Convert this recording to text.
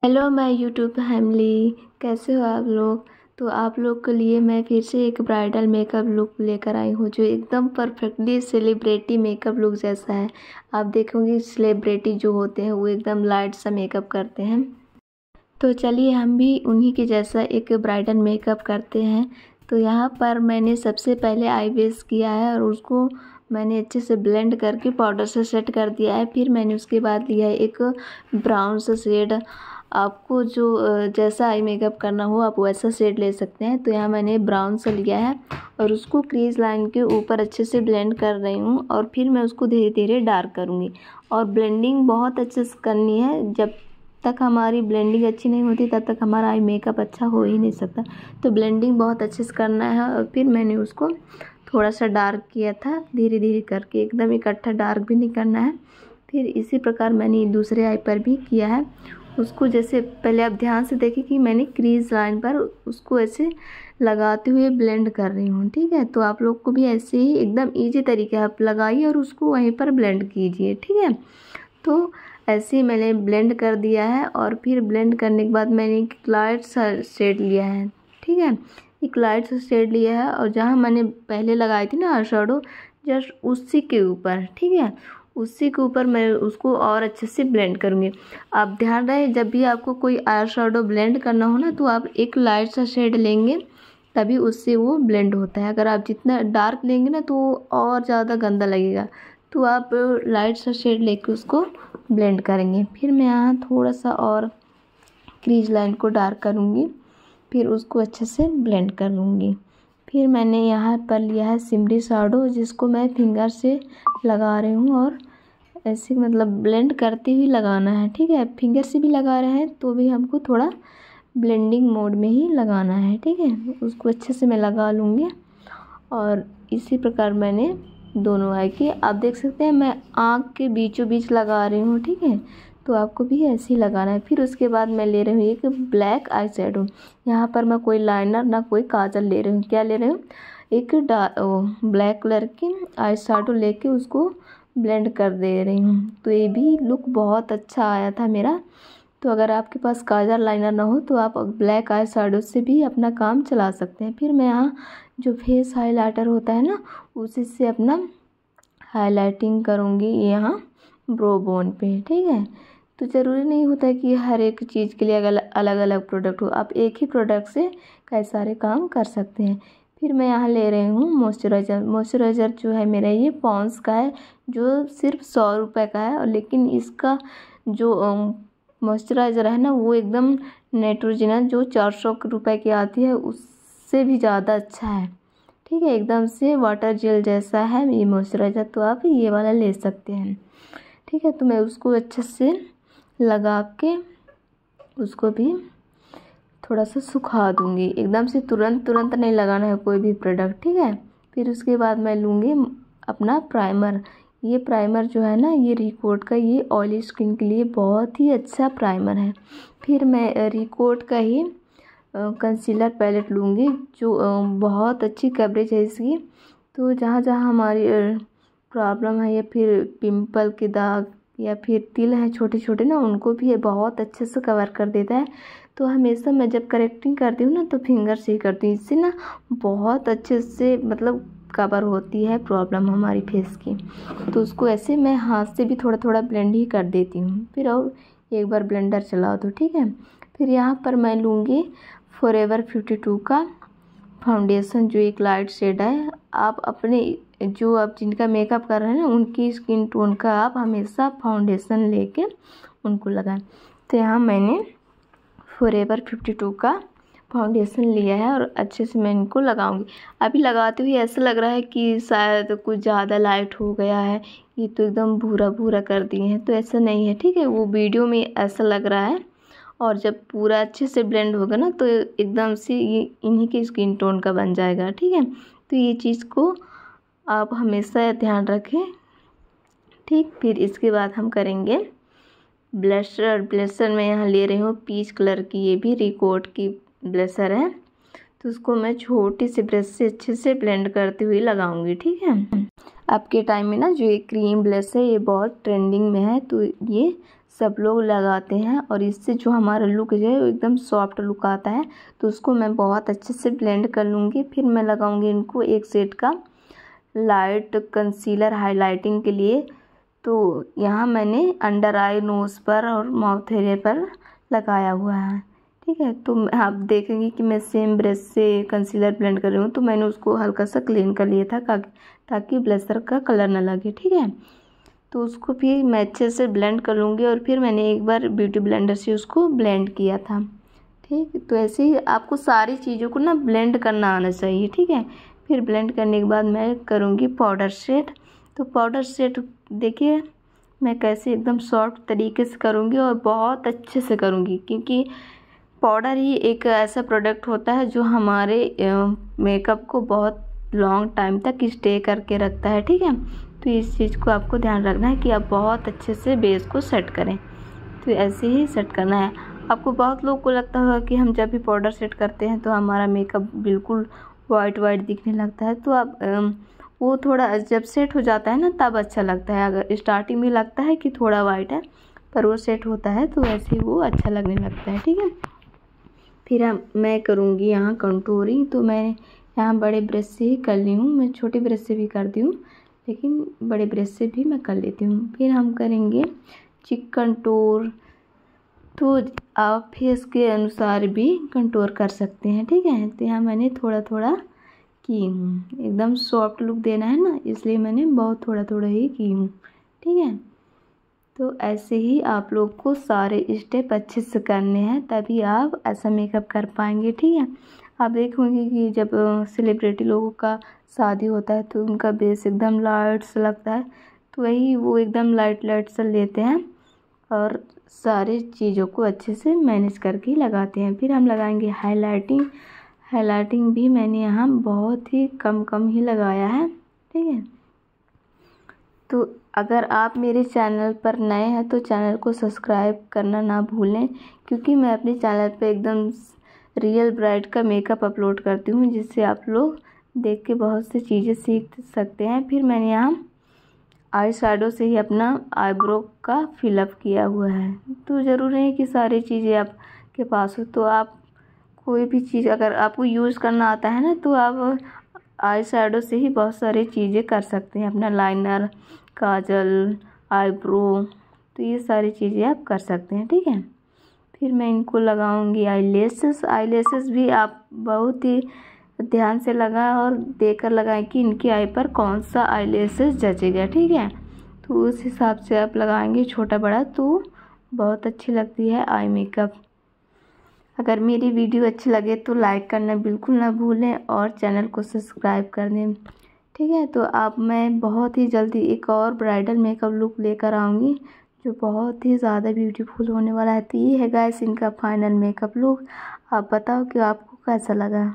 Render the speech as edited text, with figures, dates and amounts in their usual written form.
Hello my YouTube family, कैसे हो आप लोग। तो आप लोग के लिए मैं फिर से एक ब्राइडल मेकअप लुक लेकर आई हूँ जो एकदम परफेक्टली सेलिब्रिटी मेकअप लुक जैसा है। आप देखोगे सेलिब्रिटी जो होते हैं वो एकदम लाइट सा मेकअप करते हैं, तो चलिए हम भी उन्हीं के जैसा एक ब्राइडल मेकअप करते हैं। तो यहाँ पर मैंने सबसे पहले आई बेस किया है और उसको मैंने अच्छे से ब्लेंड करके पाउडर से सेट कर दिया है। फिर मैंने उसके बाद लिया है एक ब्राउन सा शेड। आपको जो जैसा आई मेकअप करना हो आप वैसा शेड ले सकते हैं। तो यहाँ मैंने ब्राउन सा लिया है और उसको क्रीज लाइन के ऊपर अच्छे से ब्लेंड कर रही हूँ और फिर मैं उसको धीरे धीरे डार्क करूँगी। और ब्लेंडिंग बहुत अच्छे से करनी है, जब तक हमारी ब्लेंडिंग अच्छी नहीं होती तब तक हमारा आई मेकअप अच्छा हो ही नहीं सकता। तो ब्लेंडिंग बहुत अच्छे से करना है और फिर मैंने उसको थोड़ा सा डार्क किया था धीरे धीरे करके, एकदम इकट्ठा डार्क भी नहीं करना है। फिर इसी प्रकार मैंने दूसरे आई पर भी किया है। उसको जैसे पहले आप ध्यान से देखिए कि मैंने क्रीज लाइन पर उसको ऐसे लगाते हुए ब्लेंड कर रही हूँ, ठीक है। तो आप लोग को भी ऐसे ही एकदम ईजी तरीके आप लगाइए और उसको वहीं पर ब्लेंड कीजिए, ठीक है। तो ऐसे ही मैंने ब्लेंड कर दिया है और फिर ब्लेंड करने के बाद मैंने एक लाइट सा शेड लिया है, ठीक है। एक लाइट सा शेड लिया है और जहाँ मैंने पहले लगाई थी ना आई शैडो, जस्ट उसी के ऊपर, ठीक है, उसी के ऊपर मैं उसको और अच्छे से ब्लेंड करूँगी। आप ध्यान रहे जब भी आपको कोई आई शैडो ब्लेंड करना हो ना तो आप एक लाइट सा शेड लेंगे तभी उससे वो ब्लेंड होता है। अगर आप जितना डार्क लेंगे ना तो और ज़्यादा गंदा लगेगा। तो आप लाइट सा शेड लेके उसको ब्लेंड करेंगे। फिर मैं यहाँ थोड़ा सा और क्रीज लाइन को डार्क करूँगी, फिर उसको अच्छे से ब्लेंड कर लूँगी। फिर मैंने यहाँ पर लिया है सिमरी शैडो जिसको मैं फिंगर से लगा रही हूँ और ऐसे मतलब ब्लेंड करते हुए लगाना है, ठीक है। फिंगर से भी लगा रहे हैं तो भी हमको थोड़ा ब्लेंडिंग मोड में ही लगाना है, ठीक है। उसको अच्छे से मैं लगा लूँगी और इसी प्रकार मैंने दोनों आई की आप देख सकते हैं मैं आँख के बीचों बीच लगा रही हूँ, ठीक है। तो आपको भी ऐसे ही लगाना है। फिर उसके बाद मैं ले रही हूँ एक ब्लैक आई शैडो। यहाँ पर मैं कोई लाइनर ना कोई काजल ले रही हूँ, क्या ले रही हूँ, एक ब्लैक कलर की आई शैडो लेके उसको ब्लेंड कर दे रही हूँ। तो ये भी लुक बहुत अच्छा आया था मेरा। तो अगर आपके पास काजल लाइनर ना हो तो आप ब्लैक आई शैडो से भी अपना काम चला सकते हैं। फिर मैं यहाँ जो फेस हाइलाइटर होता है ना उसी से अपना हाइलाइटिंग करूँगी यहाँ ब्रो बोन पे, ठीक है। तो ज़रूरी नहीं होता है कि हर एक चीज़ के लिए अलग अलग प्रोडक्ट हो, आप एक ही प्रोडक्ट से कई सारे काम कर सकते हैं। फिर मैं यहाँ ले रही हूँ मॉइस्चराइज़र। मॉइस्चराइज़र जो है मेरा ये पॉन्स का है जो सिर्फ 100 रुपये का है, और लेकिन इसका जो मॉइस्चराइज़र है ना वो एकदम नेट्रोजिना जो 400 रुपये की आती है उससे भी ज़्यादा अच्छा है, ठीक है। एकदम से वाटर जेल जैसा है ये मॉइस्चराइज़र, तो आप ये वाला ले सकते हैं, ठीक है। तो मैं उसको अच्छे से लगा के उसको भी थोड़ा सा सुखा दूँगी, एकदम से तुरंत नहीं लगाना है कोई भी प्रोडक्ट, ठीक है। फिर उसके बाद मैं लूँगी अपना प्राइमर। ये प्राइमर जो है ना ये रिकोड का, ये ऑयली स्किन के लिए बहुत ही अच्छा प्राइमर है। फिर मैं रिकोड का ही कंसीलर पैलेट लूँगी जो बहुत अच्छी कवरेज है इसकी। तो जहाँ जहाँ हमारी प्रॉब्लम है या फिर पिंपल के दाग या फिर तिल हैं छोटे छोटे ना उनको भी ये बहुत अच्छे से कवर कर देता है। तो हमेशा मैं जब करेक्टिंग करती हूँ ना तो फिंगर से ही करती हूँ, इससे ना बहुत अच्छे से मतलब कवर होती है प्रॉब्लम हमारी फेस की। तो उसको ऐसे मैं हाथ से भी थोड़ा थोड़ा ब्लेंड ही कर देती हूँ, फिर और एक बार ब्लेंडर चला दो, ठीक है। फिर यहाँ पर मैं लूँगी फॉरएवर 52 का फाउंडेशन जो एक लाइट शेड है। आप अपने जो आप जिनका मेकअप कर रहे हैं ना उनकी स्किन टोन का आप हमेशा फाउंडेशन लेके उनको लगाएं। तो यहाँ मैंने फॉरएवर 52 का फाउंडेशन लिया है और अच्छे से मैं इनको लगाऊंगी। अभी लगाते हुए ऐसा लग रहा है कि शायद कुछ ज़्यादा लाइट हो गया है, ये तो एकदम भूरा भूरा कर दिए हैं, तो ऐसा नहीं है, ठीक है। वो वीडियो में ऐसा लग रहा है और जब पूरा अच्छे से ब्लेंड होगा ना तो एकदम से ये इन्हीं के स्किन टोन का बन जाएगा, ठीक है। तो ये चीज़ को आप हमेशा ध्यान रखें, ठीक। फिर इसके बाद हम करेंगे ब्लशर। ब्लशर मैं यहाँ ले रही हूँ पीच कलर की, ये भी रिकोड की ब्लशर है। तो उसको मैं छोटी सी ब्रश से अच्छे से ब्लेंड करते हुए लगाऊंगी, ठीक है। आपके टाइम में ना जो ये क्रीम ब्लश है ये बहुत ट्रेंडिंग में है, तो ये सब लोग लगाते हैं और इससे जो हमारा लुक है वो एकदम सॉफ्ट लुक आता है। तो उसको मैं बहुत अच्छे से ब्लेंड कर लूँगी। फिर मैं लगाऊँगी इनको एक सेट का लाइट कंसीलर हाइलाइटिंग के लिए। तो यहाँ मैंने अंडर आई, नोज़ पर और माउथ एरिया पर लगाया हुआ है, ठीक है। तो आप देखेंगे कि मैं सेम ब्रश से कंसीलर ब्लेंड कर रही हूँ। तो मैंने उसको हल्का सा क्लीन कर लिया था ताकि ब्लशर का कलर ना लगे, ठीक है। तो उसको फिर मैं अच्छे से ब्लेंड कर लूँगी और फिर मैंने एक बार ब्यूटी ब्लेंडर से उसको ब्लेंड किया था, ठीक। तो ऐसे ही आपको सारी चीज़ों को ना ब्लेंड करना आना चाहिए, ठीक है। फिर ब्लेंड करने के बाद मैं करूँगी पाउडर सेट। तो पाउडर सेट देखिए मैं कैसे एकदम सॉफ्ट तरीके से करूँगी और बहुत अच्छे से करूँगी, क्योंकि पाउडर ही एक ऐसा प्रोडक्ट होता है जो हमारे मेकअप को बहुत लॉन्ग टाइम तक स्टे करके रखता है, ठीक है। तो इस चीज़ को आपको ध्यान रखना है कि आप बहुत अच्छे से बेस को सेट करें। तो ऐसे ही सेट करना है। आपको बहुत लोगों को लगता होगा कि हम जब भी पाउडर सेट करते हैं तो हमारा मेकअप बिल्कुल वाइट वाइट दिखने लगता है। तो आप वो थोड़ा जब सेट हो जाता है ना तब अच्छा लगता है। अगर स्टार्टिंग में लगता है कि थोड़ा वाइट है, पर वो सेट होता है तो वैसे ही वो अच्छा लगने लगता है, ठीक है। फिर मैं करूँगी यहाँ कंटूरिंग। तो मैं यहाँ बड़े ब्रश से ही कर ली हूँ। मैं छोटे ब्रश से भी करती हूँ, लेकिन बड़े ब्रश से भी मैं कर लेती हूँ। फिर हम करेंगे चिक कंटूर। तो आप फेस के अनुसार भी कंटूर कर सकते हैं, ठीक है। तो यहाँ मैंने थोड़ा थोड़ा की हूँ, एकदम सॉफ्ट लुक देना है ना, इसलिए मैंने बहुत थोड़ा थोड़ा ही की हूँ, ठीक है। तो ऐसे ही आप लोग को सारे स्टेप अच्छे से करने हैं, तभी आप ऐसा मेकअप कर पाएंगे, ठीक है। आप देखोगे कि जब सेलिब्रिटी लोगों का शादी होता है तो उनका बेस एकदम लाइट सा लगता है। तो वही वो एकदम लाइट लाइट सा लेते हैं और सारे चीज़ों को अच्छे से मैनेज करके लगाते हैं। फिर हम लगाएंगे हाइलाइटिंग। हाइलाइटिंग भी मैंने यहाँ बहुत ही कम ही लगाया है, ठीक है। तो अगर आप मेरे चैनल पर नए हैं तो चैनल को सब्सक्राइब करना ना भूलें, क्योंकि मैं अपने चैनल पे एकदम रियल ब्राइड का मेकअप अपलोड करती हूँ, जिससे आप लोग देख के बहुत सी चीज़ें सीख सकते हैं। फिर मैंने यहाँ आई शैडो से ही अपना आईब्रो का फिलअप किया हुआ है। तो ज़रूरी है कि सारी चीज़ें आपके पास हो। तो आप कोई भी चीज़ अगर आपको यूज़ करना आता है ना तो आप आई शैडो से ही बहुत सारी चीज़ें कर सकते हैं, अपना लाइनर, काजल, आईब्रो, तो ये सारी चीज़ें आप कर सकते हैं, ठीक है। फिर मैं इनको लगाऊंगी आईलैशेस। आईलैशेस भी आप बहुत ही ध्यान से लगाएं और देखकर लगाएं कि इनकी आई पर कौन सा आईलैशेस जचेगा, ठीक है। तो उस हिसाब से आप लगाएंगे छोटा बड़ा तो बहुत अच्छी लगती है आई मेकअप। अगर मेरी वीडियो अच्छी लगे तो लाइक करना बिल्कुल ना भूलें और चैनल को सब्सक्राइब कर दें, ठीक है। तो मैं बहुत ही जल्दी एक और ब्राइडल मेकअप लुक लेकर आऊँगी जो बहुत ही ज़्यादा ब्यूटीफुल होने वाला है। तो ये है गाइस इनका फाइनल मेकअप लुक। आप बताओ कि आपको कैसा लगा।